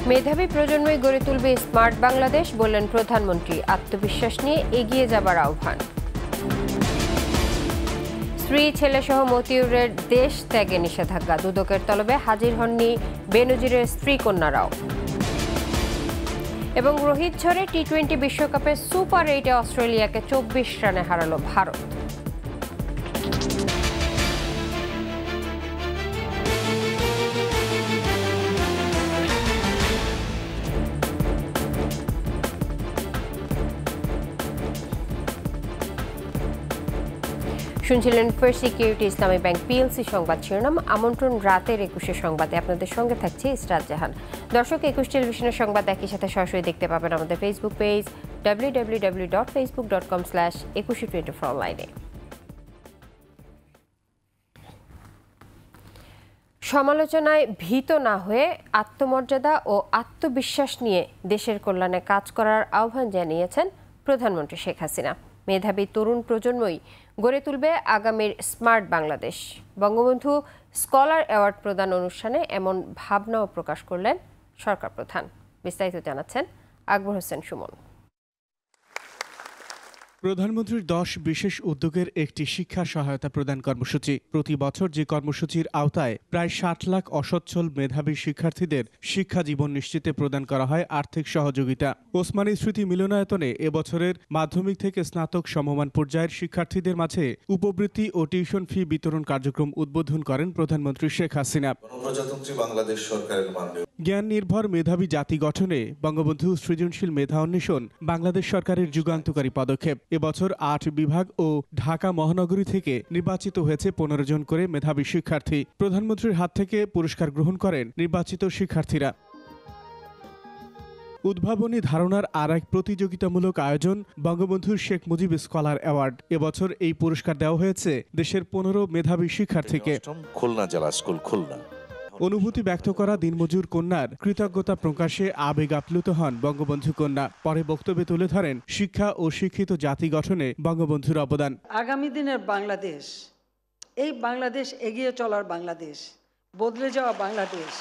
মেধাবী প্রজন্মই গড়ে তুলবে স্মার্ট বাংলাদেশ, বললেন প্রধানমন্ত্রী। আত্মবিশ্বাস নিয়ে এগিয়ে যাবার আহ্বান। স্ত্রী ছেলেসহ মতিউরের দেশ ত্যাগে নিষেধাজ্ঞা, দুদকের তলবে হাজির হননি বেনজিরের স্ত্রী কন্যারাও। এবং রোহিত ঝড়ে টি-20 বিশ্বকাপে সুপার 8-এ অস্ট্রেলিয়াকে 24 রানে হারালো ভারত। শুনছিলেন ফার্স্ট সিকিউরিটি ইসলামী ব্যাংক পিএলসি সংবাদ শিরোনাম। আমন্ত্রণ রাতের 21 সংবাদে আপনাদের সঙ্গে থাকছে ইসরাত জাহান। দর্শক, 21 টেলিভিশনের সংবাদ একই সাথে সরাসরি দেখতে পাবেন আমাদের ফেসবুক পেজ www.facebook.com/2124 অনলাইনে। সমালোচনায় ভীত না হয়ে আত্মমর্যাদা ও আত্মবিশ্বাস নিয়ে দেশের কল্যাণে কাজ করার আহ্বান জানিয়েছেন প্রধানমন্ত্রী শেখ হাসিনা। মেধাবী তরুণ প্রজন্মই গড়ে তুলবে আগামীর smart Bangladesh. Bangabandhu scholar award প্রদান অনুষ্ঠানে এমন ভাবনাও প্রকাশ করলেন সরকার প্রধান। বিস্তারিত জানাচ্ছেন আকবর হোসেন সুমন। প্রধানমন্ত্রীর 10 বিশেষ উদ্যোগের একটি শিক্ষা সহায়তা প্রদান কর্মসূচি। প্রতি বছর যে কর্মসূচির আওতায় প্রায় 60 লাখ অসচ্ছল মেধাবী শিক্ষার্থীদের শিক্ষা জীবন নিশ্চিতে প্রদান করা হয় আর্থিক সহযোগিতা। ওসমানী স্মৃতি মিলনায়তনে এবছরের মাধ্যমিক থেকে স্নাতক সমমান পর্যায়ের শিক্ষার্থীদের মাঝে উপবৃত্তি ও টিউশন ফি বিতরণ কার্যক্রম উদ্বোধন করেন প্রধানমন্ত্রী শেখ হাসিনা। গণপ্রজাতন্ত্রী বাংলাদেশ সরকারের জ্ঞান নির্ভর মেধাবী জাতি গঠনে বঙ্গবন্ধু সৃজনশীল মেধা অন্বেষণ বাংলাদেশ সরকারের যুগান্তকারী পদক্ষেপ। এবছর 8 বিভাগ ও ঢাকা মহানগরী থেকে নির্বাচিত হয়েছে 15 জন করে মেধাবী শিক্ষার্থী। প্রধানমন্ত্রীর হাত থেকে পুরস্কার গ্রহণ করেন নির্বাচিত শিক্ষার্থীরা। উদ্ভাবনী ধারণার আর এক প্রতিযোগিতামূলক আয়োজন বঙ্গবন্ধু শেখ মুজিব স্কলার অ্যাওয়ার্ড। এবছর এই পুরস্কার দেওয়া হয়েছে দেশের 15 মেধাবী শিক্ষার্থীকে। খুলনা জেলা স্কুল খুলনা। অনুভূতি ব্যক্ত করা দিনমজুর কন্যার কৃতজ্ঞতা প্রকাশে আবেগ আপ্লুত হন বঙ্গবন্ধু কন্যা। পরে বক্তব্যে তুলে ধরেন শিক্ষা ও শিক্ষিত জাতি গঠনে বঙ্গবন্ধুর অবদান। আগামী দিনের বাংলাদেশ, এই বাংলাদেশ এগিয়ে চলার বাংলাদেশ, বদলে যাওয়া বাংলাদেশ,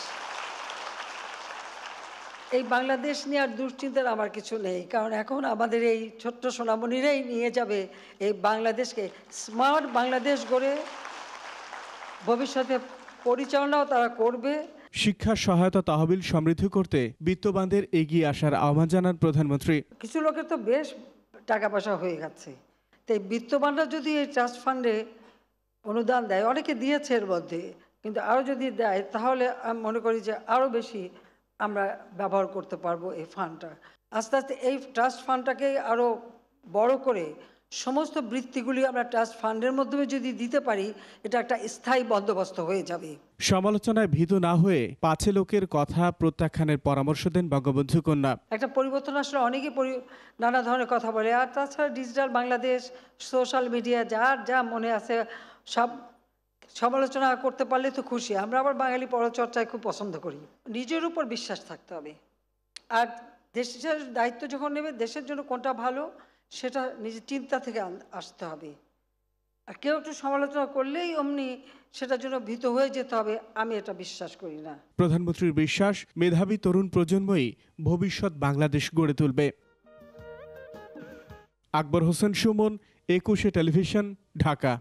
এই বাংলাদেশ নিয়ে আর দুশ্চিন্তার আমার কিছু নেই। কারণ এখন আমাদের এই ছোট্ট সোনামণিরাই নিয়ে যাবে এই বাংলাদেশকে স্মার্ট বাংলাদেশ গড়ে ভবিষ্যতে পরিচালনাও তারা করবে। শিক্ষা সহায়তা তহবিল সমৃদ্ধ করতে বিত্তবানদের এগিয়ে আসার আহ্বান জানান প্রধানমন্ত্রী। কিছু লোকের তো বেশ টাকা পয়সা হয়ে গেছে, তাই বিত্তবানরা যদি এই ট্রাস্ট ফান্ডে অনুদান দেয়, অনেকে দিয়েছে এর মধ্যে, কিন্তু আরও যদি দেয় তাহলে আমি মনে করি যে আরও বেশি আমরা ব্যবহার করতে পারবো এই ফান্ডটা। আস্তে আস্তে এই ট্রাস্ট ফান্ডটাকে আরও বড় করে সমস্ত বৃত্তিগুলি আমরা ট্রাস্ট ফান্ডের মাধ্যমে যদি দিতে পারি, এটা একটা স্থায়ী বন্দোবস্ত হয়ে যাবে। সমালোচনায় ভীত না হয়ে 5 লোকের কথা প্রত্যাখ্যানের পরামর্শ দেন বঙ্গবন্ধু কন্যা। একটা পরিবর্তন আসলে অনেকে নানা ধরনের কথা বলে, আর তাছাড়া ডিজিটাল বাংলাদেশ, সোশ্যাল মিডিয়া, যার যা মনে আছে সব সমালোচনা করতে পারলে তো খুশি। আমরা আবার বাঙালি পরচর্চায় খুব পছন্দ করি। নিজের উপর বিশ্বাস থাকতে হবে, আর দেশের দায়িত্ব যখন নেবে, দেশের জন্য কোনটা ভালো সেটা নিজের চিন্তা থেকে আসতে হবে। আর কেউ একটু সমালোচনা করলেই অমনি সেটার জন্য ভীত হয়ে যেতে হবে, আমি এটা বিশ্বাস করি না। প্রধানমন্ত্রীর বিশ্বাস, মেধাবী তরুণ প্রজন্মই ভবিষ্যৎ বাংলাদেশ গড়ে তুলবে। আকবর হোসেন সুমন, 21 টেলিভিশন, ঢাকা।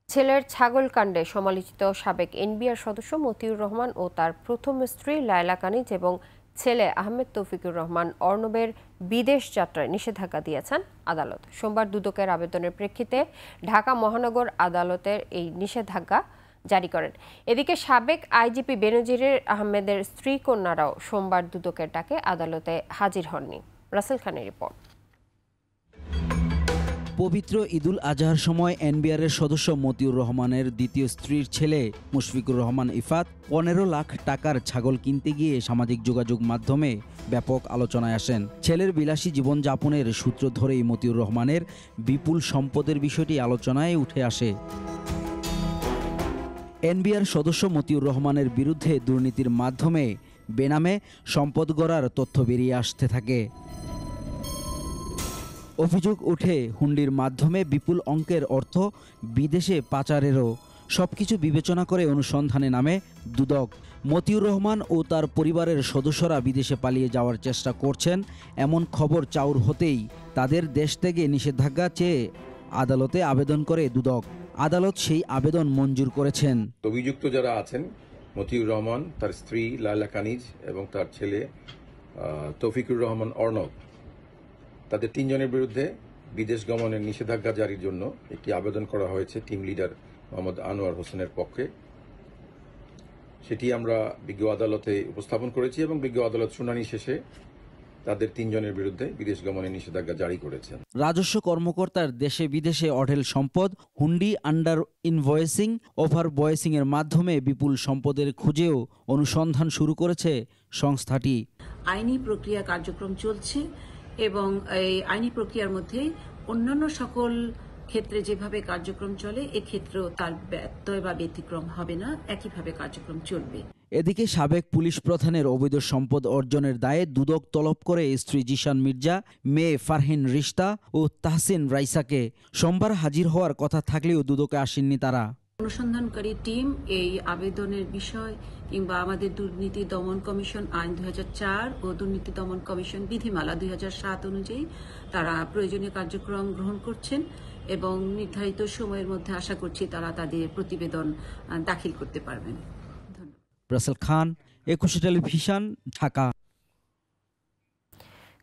ছেলের ছাগল কাণ্ডে সমালোচিত সাবেক এনবিআর সদস্য মতিউর রহমান ও তার প্রথম স্ত্রী লায়লা কানিজ এবং ছেলে আহমেদ তৌফিকুর রহমান অর্ণবের বিদেশ যাত্রায় নিষেধাজ্ঞা দিয়েছেন আদালত। সোমবার দুদকের আবেদনের প্রেক্ষিতে ঢাকা মহানগর আদালতের এই নিষেধাজ্ঞা জারি করেন। এদিকে সাবেক আইজিপি বেনজির আহমেদের স্ত্রী কন্যারাও সোমবার দুদকের ডাকে আদালতে হাজির হননি। রাসেল খানের রিপোর্ট। পবিত্র ঈদুল আজহার সময় এনবিআরের সদস্য মতিউর রহমানের দ্বিতীয় স্ত্রীর ছেলে মুশফিকুর রহমান ইফাত 15 লাখ টাকার ছাগল কিনতে গিয়ে সামাজিক যোগাযোগ মাধ্যমে ব্যাপক আলোচনায় আসেন। ছেলের বিলাসী জীবনযাপনের সূত্র ধরেই মতিউর রহমানের বিপুল সম্পদের বিষয়টি আলোচনায় উঠে আসে। এনবিআর সদস্য মতিউর রহমানের বিরুদ্ধে দুর্নীতির মাধ্যমে বেনামে সম্পদ গড়ার তথ্য বেরিয়ে আসতে থাকে। অভিযোগ ওঠে হুন্ডির মাধ্যমে বিপুল অঙ্কের অর্থ বিদেশে পাচারেরও। সবকিছু বিবেচনা করে অনুসন্ধানে নামে দুদক। মতিউর রহমান ও তার পরিবারের সদস্যরা বিদেশে পালিয়ে যাওয়ার চেষ্টা করছেন এমন খবর চাউর হতেই তাদের দেশ থেকে নিষেধাজ্ঞা চেয়ে আদালতে আবেদন করে দুদক। আদালত সেই আবেদন মঞ্জুর করেছেন। অভিযুক্ত যারা আছেন মতিউর রহমান, তার স্ত্রী লায়লা কানিজ এবং তার ছেলে তৌফিকুর রহমান অর্ণব, তাদের 3 জনের বিরুদ্ধে বিদেশ গমনের নিষেধাজ্ঞা জারির জন্য একটি আবেদন করা হয়েছে টিম লিডার মোহাম্মদ আনোয়ার হোসেনের পক্ষে। সেটি আমরা বিজ্ঞ আদালতে উপস্থাপন করেছি এবং বিজ্ঞ আদালত শুনানি শেষে তাদের 3 জনের বিরুদ্ধে বিদেশ গমনের নিষেধাজ্ঞা জারি করেছেন। রাজস্ব কর্মকর্তার দেশে বিদেশে অঢেল সম্পদ, হুন্ডি, আন্ডার ইনভয়েসিং, ওভার বয়েসিং এর মাধ্যমে বিপুল সম্পদের খুঁজেও অনুসন্ধান শুরু করেছে সংস্থাটি। আইনি প্রক্রিয়া কার্যক্রম চলছে এবং এই আইনি প্রক্রিয়ার মধ্যে অন্যান্য সকল ক্ষেত্রে যেভাবে কার্যক্রম চলে এক্ষেত্রেও তার ব্যত্যয় বা ব্যতিক্রম হবে না, একইভাবে কার্যক্রম চলবে। এদিকে সাবেক পুলিশ প্রধানের অবৈধ সম্পদ অর্জনের দায়ে দুদক তলব করে স্ত্রী জিশান মির্জা, মেয়ে ফারহিন রিশতা ও তাহসিন রাইসাকে। সোমবার হাজির হওয়ার কথা থাকলেও দুদকে আসেননি তারা। অনুসন্ধানকারী টিম এই আবেদনের বিষয় কিংবা আমাদের দুর্নীতি দমন কমিশন আইন 2004 ও দুর্নীতি দমন কমিশন বিধিমালা 2007 অনুযায়ী তারা প্রয়োজনীয় কার্যক্রম গ্রহণ করছেন এবং নির্ধারিত সময়ের মধ্যে আশা করছি তারা তাদের প্রতিবেদন দাখিল করতে পারবেন। রাসেল খান, 21 টেলিভিশন, ঢাকা।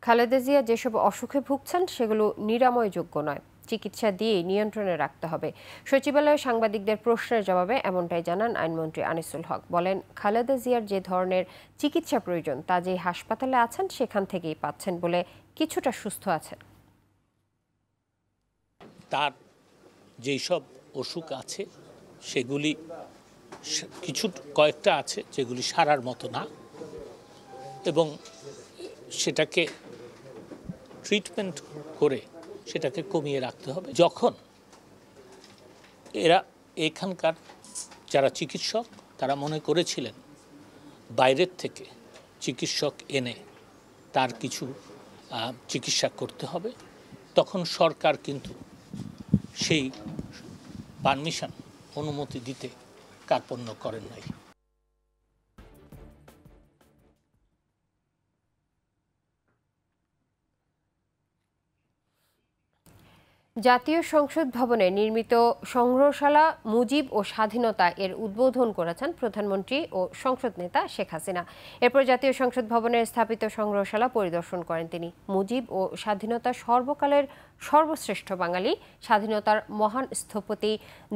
খালেদা জিয়া যেসব অসুখে ভুগছেন সেগুলো নিরাময়যোগ্য নয়, চিকিৎসা দিয়ে নিয়ন্ত্রণে রাখতে হবে। সচিবালয়ে সাংবাদিকদের প্রশ্নের জবাবে এমনটাই জানান আইনমন্ত্রী আনিসুল হক। বলেন, খালেদা জিয়ার যে ধরনের চিকিৎসা প্রয়োজন তা যে হাসপাতালে আছেন সেখান থেকেই পাচ্ছেন বলে কিছুটা সুস্থ আছেন। তার যেই সব অসুখ আছে সেগুলি কয়েকটা আছে যেগুলি সারার মতো না এবং সেটাকে ট্রিটমেন্ট করে সেটাকে কমিয়ে রাখতে হবে। যখন এরা এখানকার যারা চিকিৎসক তারা মনে করেছিলেন বাইরের থেকে চিকিৎসক এনে তার কিছু চিকিৎসা করতে হবে, তখন সরকার কিন্তু সেই পারমিশন অনুমতি দিতে কার্পণ্য করেন নাই। জাতীয় সংসদ ভবনে নির্মিত সংগ্রহশালা মুজিব ও স্বাধীনতা এর উদ্বোধন করেছেন প্রধানমন্ত্রী ও সংসদ নেতা শেখ হাসিনা। এরপর জাতীয় সংসদ ভবনে স্থাপিত সংগ্রহশালা পরিদর্শন করেন তিনি। মুজিব ও স্বাধীনতা সর্বকালের সর্বশ্রেষ্ঠ বাঙালি, স্বাধীনতার মহান স্থপতি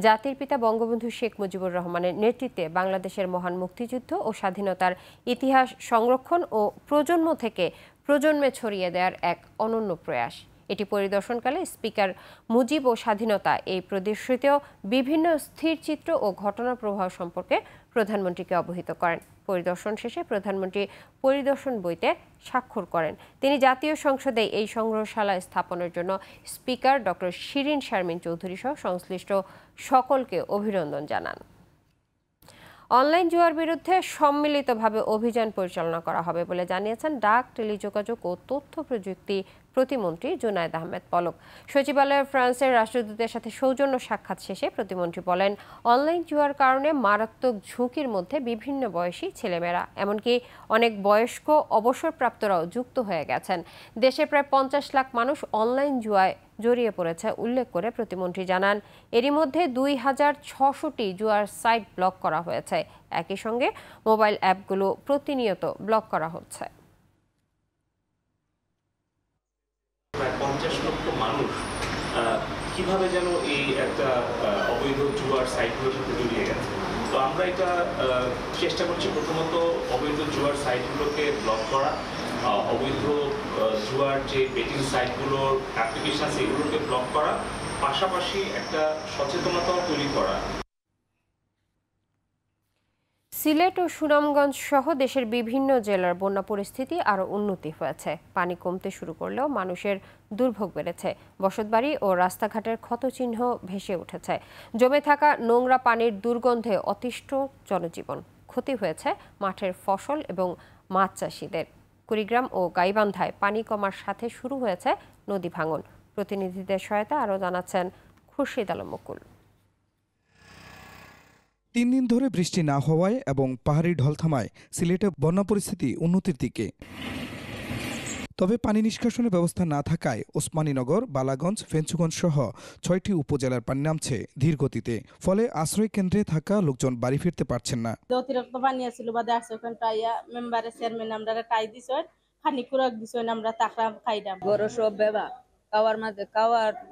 জাতির পিতা বঙ্গবন্ধু শেখ মুজিবুর রহমানের নেতৃত্বে বাংলাদেশের মহান মুক্তিযুদ্ধ ও স্বাধীনতার ইতিহাস সংরক্ষণ ও প্রজন্ম থেকে প্রজন্মে ছড়িয়ে দেওয়ার এক অনন্য প্রয়াস। এটি পরিদর্শনকালে স্পিকার মুজিব ও স্বাধীনতা এই প্রদর্শিত বিভিন্ন স্থিরচিত্র ও ঘটনা প্রবাহ সম্পর্কে প্রধানমন্ত্রীকে অবহিত করেন। পরিদর্শন শেষে প্রধানমন্ত্রী পরিদর্শন বইতে স্বাক্ষর করেন। তিনি জাতীয় সংসদে এই সংগ্রহশালা স্থাপনের জন্য স্পিকার ডক্টর শিরিন শারমিন চৌধুরী সহ সংশ্লিষ্ট সকলকে অভিনন্দন জানান। অনলাইন জুয়ার বিরুদ্ধে সম্মিলিতভাবে অভিযান পরিচালনা করা হবে বলে জানিয়েছেন ডাক, টেলিযোগাযোগ ও তথ্য প্রযুক্তি প্রতিমন্ত্রী জুনায়েদ আহমেদ পলক। সচিবালয়ে ফ্রান্সের রাষ্ট্রদূতের সাথে সৌজন্য সাক্ষাৎ শেষে প্রতিমন্ত্রী বলেন, অনলাইন জুয়ার কারণে মারাত্মক ঝুঁকির মধ্যে বিভিন্ন বয়সী ছেলেমেয়েরা, এমনকি অনেক বয়স্ক অবসরপ্রাপ্তরাও যুক্ত হয়ে গেছেন। দেশে প্রায় 50 লাখ মানুষ অনলাইন জুয়ায় জড়িয়ে পড়েছে উল্লেখ করে প্রতিমন্ত্রী জানান, এরই মধ্যে 2600টি জুয়ার সাইট ব্লক করা হয়েছে। একই সঙ্গে মোবাইল অ্যাপগুলো প্রতিনিয়ত ব্লক করা হচ্ছে। প্রায় 50 লক্ষ মানুষ কিভাবে যেন এই একটা অবৈধ জুয়ার সাইটগুলোর সাথে জড়িয়ে গেছে। তো আমরা এটা চেষ্টা করছি প্রথমত অবৈধ জুয়ার সাইটগুলোকে ব্লক করা, অবৈধ জুয়ার যে বেটিং সাইটগুলোর অ্যাপ্লিকেশন সেগুলোকে ব্লক করা, পাশাপাশি একটা সচেতনতাও তৈরি করা। সিলেট ও সুনামগঞ্জ সহ দেশের বিভিন্ন জেলার বন্যা পরিস্থিতি আরও উন্নতি হয়েছে। পানি কমতে শুরু করলেও মানুষের দুর্ভোগ বেড়েছে। বসতবাড়ি ও রাস্তাঘাটের ক্ষতচিহ্ন ভেসে উঠেছে। জমে থাকা নোংরা পানির দুর্গন্ধে অতিষ্ঠ জনজীবন। ক্ষতি হয়েছে মাঠের ফসল এবং মাছ চাষিদের। কুড়িগ্রাম ও গাইবান্ধায় পানি কমার সাথে শুরু হয়েছে নদী ভাঙন। প্রতিনিধিদের সহায়তা আরও জানাচ্ছেন খুরশিদ আলম মুকুল। 3 দিন ধরে বৃষ্টি না হওয়ায় এবং পাহাড়ি ঢল থামায় সিলেটে বন্যা পরিস্থিতি উন্নতির দিকে। তবে পানি নিষ্কাশনের ব্যবস্থা না থাকায় ওসমানীনগর, বালাগঞ্জ, ফেঞ্চুগঞ্জ সহ 6টি উপজেলার পানি নামছে ধীর গতিতে। ফলে আশ্রয় কেন্দ্রে থাকা লোকজন বাড়ি ফিরতে পারছেন না। অতিরিক্ত পানি আসছিল বাদে আসছে ওখান টাইয়া মেম্বারে চেয়ারম্যান আমরা টাই দিছেন, খানি কুরাক দিছেন, আমরা তাকরা খাইলাম। বড় সব বেবা কাওয়ার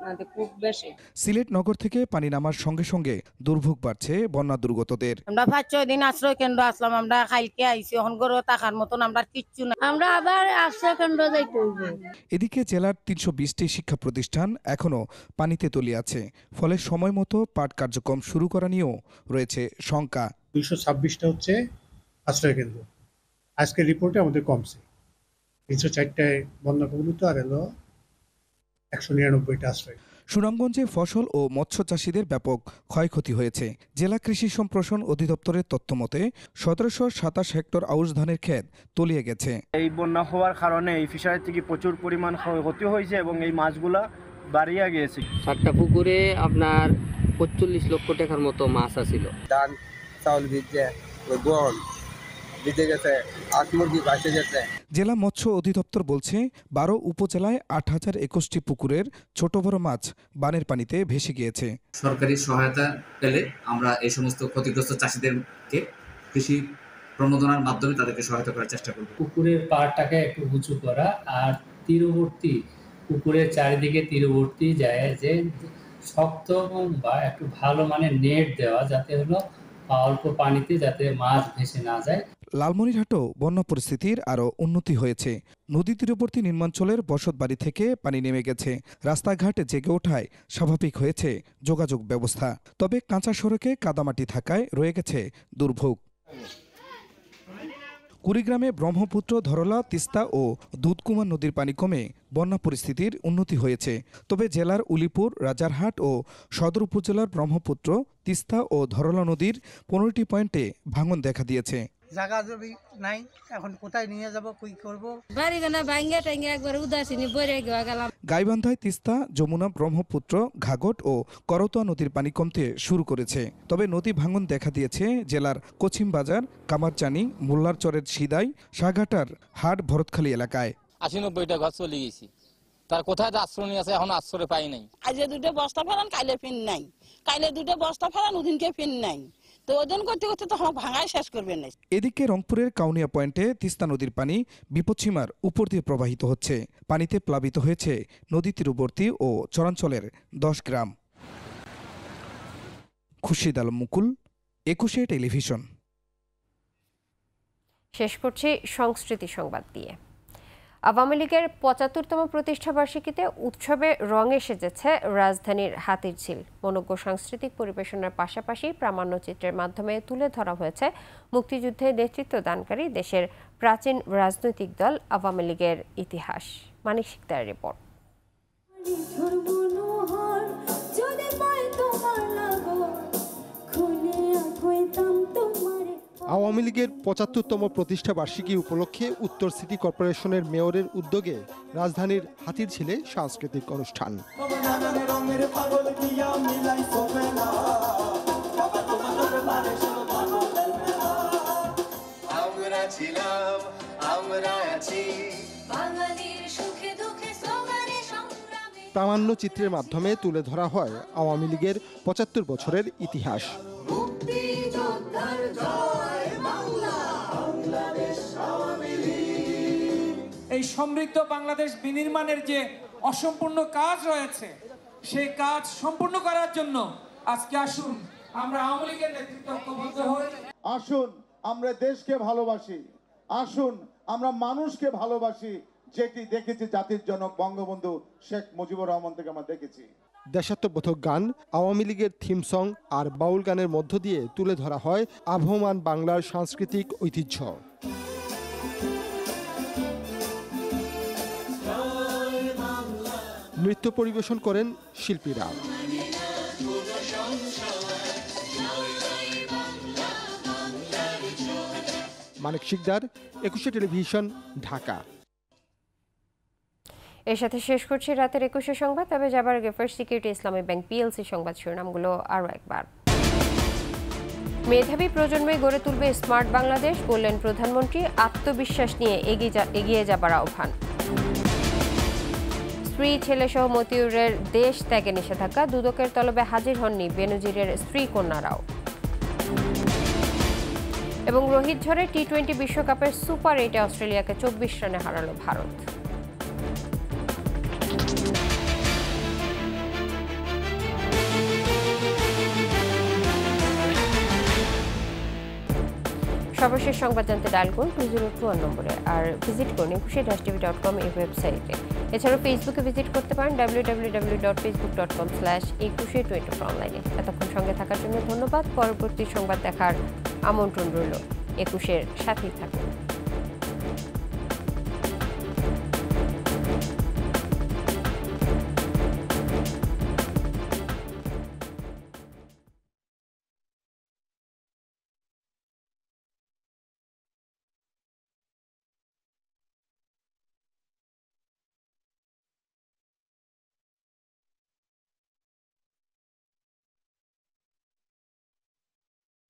মাঝে খুব বেশি। সিলেট নগর থেকে পানি নামার সঙ্গে সঙ্গে দুর্ভোগ বাড়ছে বন্যা দুর্গতদের। আমরা 5-6 দিন আশ্রয় কেন্দ্র আসলাম, আমরা খাইকে আইছি, এখন গরো তাকার মতন আমরা কিচ্ছু না, আমরা আবার আশ্রয় কেন্দ্র যাইতে হইবে। এদিকে জেলার 320টি শিক্ষা প্রতিষ্ঠান এখনো পানিতে তলিয়ে আছে। ফলে সময় মতো পাঠ কার্যক্রম শুরু করা নিয়েও রয়েছে শঙ্কা। 226টা হচ্ছে আশ্রয় কেন্দ্র, আজকের রিপোর্টে আমাদের কমছে। 304টায় বন্যা কবলিত আর হলো 199টা আশ্রয়। সুনামগঞ্জে ফসল ও মৎস্য চাষীদের ব্যাপক ক্ষয়ক্ষতি হয়েছে। জেলা কৃষি সম্প্রসারণ অধিদপ্তরের তথ্যমতে 1727 হেক্টর আউশ ধানের ক্ষেত তলিয়ে গেছে। এই বন্যা হওয়ার কারণে এই ফিশারি থেকে প্রচুর পরিমাণ ক্ষতি হয়েছে এবং এই মাছগুলা বাড়িয়ে গিয়েছে। 7টা পুকুরে আপনার 45 লক্ষ টাকার মতো মাছ আছিল। ধান চাউল ভিজে গম ভিজে গেছে, আট মুরগি ভাসে গেছে। জেলা মৎস্য অধিদপ্তর বলছে 12 উপজেলায় 8021টি পুকুরের ছোট বড় মাছ বানের পানিতে ভেসে গিয়েছে। সরকারি সহায়তা পেলে আমরা এই সমস্ত ক্ষতিগ্রস্ত চাষিদেরকে কৃষি প্রণোদনার মাধ্যমে তাদেরকে সহায়তা করার চেষ্টা করব। পুকুরের পাড়টাকে একটু উঁচু করা আর তীরবর্তী পুকুরের চারিদিকে তীরবর্তী যায় যে শক্ত বা একটু ভালো মানের নেট দেওয়া, যাতে হলো অল্প পানিতে যাতে মাছ ভেসে না যায়। লালমনিরহাটও বন্যা পরিস্থিতির আরও উন্নতি হয়েছে। নদী তীরবর্তী নির্মাঞ্চলের বসতবাড়ি থেকে পানি নেমে গেছে। রাস্তাঘাটে জেগে ওঠায় স্বাভাবিক হয়েছে যোগাযোগ ব্যবস্থা। তবে কাঁচা সড়কে কাদামাটি থাকায় রয়ে গেছে দুর্ভোগ। কুড়িগ্রামে ব্রহ্মপুত্র, ধরলা, তিস্তা ও দুধকুমার নদীর পানি কমে বন্যা পরিস্থিতির উন্নতি হয়েছে। তবে জেলার উলিপুর, রাজারহাট ও সদর উপজেলার ব্রহ্মপুত্র, তিস্তা ও ধরলা নদীর 15টি পয়েন্টে ভাঙন দেখা দিয়েছে। জায়গা জমি নাই, এখন কোথায় নিয়ে যাব, কি করব? গাইবান্ধায় তিস্তা, যমুনা, ব্রহ্মপুত্র, ঘাঘট ও করতোয়া নদীর পানি কমতে শুরু করেছে। তবে নদী ভাঙন দেখা দিয়েছে জেলার কচিমবাজার, কামারচানি, মোল্লারচরের সিদাই, শাহঘাটার হাট, ভরতখালী এলাকায়। 80-90টা ঘর চলে গেছি, তার কোথায় আশ্রয় আছে, এখন আশ্রয় পাই নাই। আজকে 2টা বস্তা ফেলান, কাইলে ফিন নাই, কাইলে 2টা বস্তা ফেলান, ওদিনকে ফিন নাই, তো ওজন করতে করতে তো ভাঙায় শেষ করবেন না। এদিকে রংপুরের কাউনিয়া পয়েন্টে তিস্তা নদীর পানি বিপদসীমার উপর দিয়ে প্রবাহিত হচ্ছে। পানিতে প্লাবিত হয়েছে নদী তীরবর্তী ও চরাঞ্চলের 10 গ্রাম। খুরশিদ আলম মুকুল, 21 টেলিভিশন। শেষ করছি সংস্কৃতি সংবাদ দিয়ে। আওয়ামী লীগের 75তম প্রতিষ্ঠাবার্ষিকীতে উৎসবে রঙে সেজেছে রাজধানীর হাতিরঝিল। মনোজ্ঞ সাংস্কৃতিক পরিবেশনার পাশাপাশি প্রামাণ্যচিত্রের মাধ্যমে তুলে ধরা হয়েছে মুক্তিযুদ্ধে নেতৃত্ব দানকারী দেশের প্রাচীন রাজনৈতিক দল আওয়ামী লীগের ইতিহাস। মানিক শিকদারের রিপোর্ট। আওয়ামী লীগের 75তম প্রতিষ্ঠা বার্ষিকী উপলক্ষে উত্তর সিটি কর্পোরেশনের মেয়রের উদ্যোগে রাজধানীর হাতিরঝিলে সাংস্কৃতিক অনুষ্ঠান। প্রামাণ্য চিত্রের মাধ্যমে তুলে ধরা হয় আওয়ামী লীগের 75 বছরের ইতিহাস। এই সমৃদ্ধ বাংলাদেশ বিনির্মাণের যে অসম্পূর্ণ কাজ রয়েছে, সেই কাজ সম্পূর্ণ করার জন্য আজকে আসুন আমরা আওয়ামী লীগের নেতৃত্বে ঐক্যবদ্ধ হই। আসুন আমরা দেশকে ভালোবাসি, আসুন আমরা মানুষকে ভালোবাসি, যেটি দেখেছি জাতির জনক বঙ্গবন্ধু শেখ মুজিবুর রহমান থেকে আমরা দেখেছি। দেশাত্মবোধক গান, আওয়ামী লীগের থিম সং আর বাউল গানের মধ্য দিয়ে তুলে ধরা হয় আবহমান বাংলার সাংস্কৃতিক ঐতিহ্য। নৃত্য পরিবেশন করেন শিল্পীরা। মানিক শিকদার, 21 টেলিভিশন, ঢাকা। এর সাথে শেষ করছি রাতের 21 সংবাদ। তবে যাবার আগে ফার্স্ট সিকিউরিটি ইসলামী ব্যাংক পিএলসি সংবাদ শিরোনামগুলো আরও একবার। মেধাবী প্রজন্মই গড়ে তুলবে স্মার্ট বাংলাদেশ, বললেন প্রধানমন্ত্রী। আত্মবিশ্বাস নিয়ে এগিয়ে যাবার আহ্বান। স্ত্রী ছেলেসহ মতিউরের দেশ ত্যাগে নিষেধাজ্ঞা, দুদকের তলবে হাজির হননি বেনজিরের স্ত্রী কন্যারাও। এবং রোহিত ঝড়ে টি-20 বিশ্বকাপের সুপার 8-এ অস্ট্রেলিয়াকে 24 রানে হারালো ভারত। সর্বশেষ সংবাদ জানতে ডায়াল করুন 2021 নম্বরে, আর ভিজিট করুন ekushe-tv.com এই ওয়েবসাইটে। এছাড়াও ফেসবুকে ভিজিট করতে পারেন www.facebook.com/ekushe24 অনলাইনে। এতক্ষণ সঙ্গে থাকার জন্য ধন্যবাদ। পরবর্তী সংবাদ দেখার আমন্ত্রণ রইল। একুশের সাথেই থাকুন।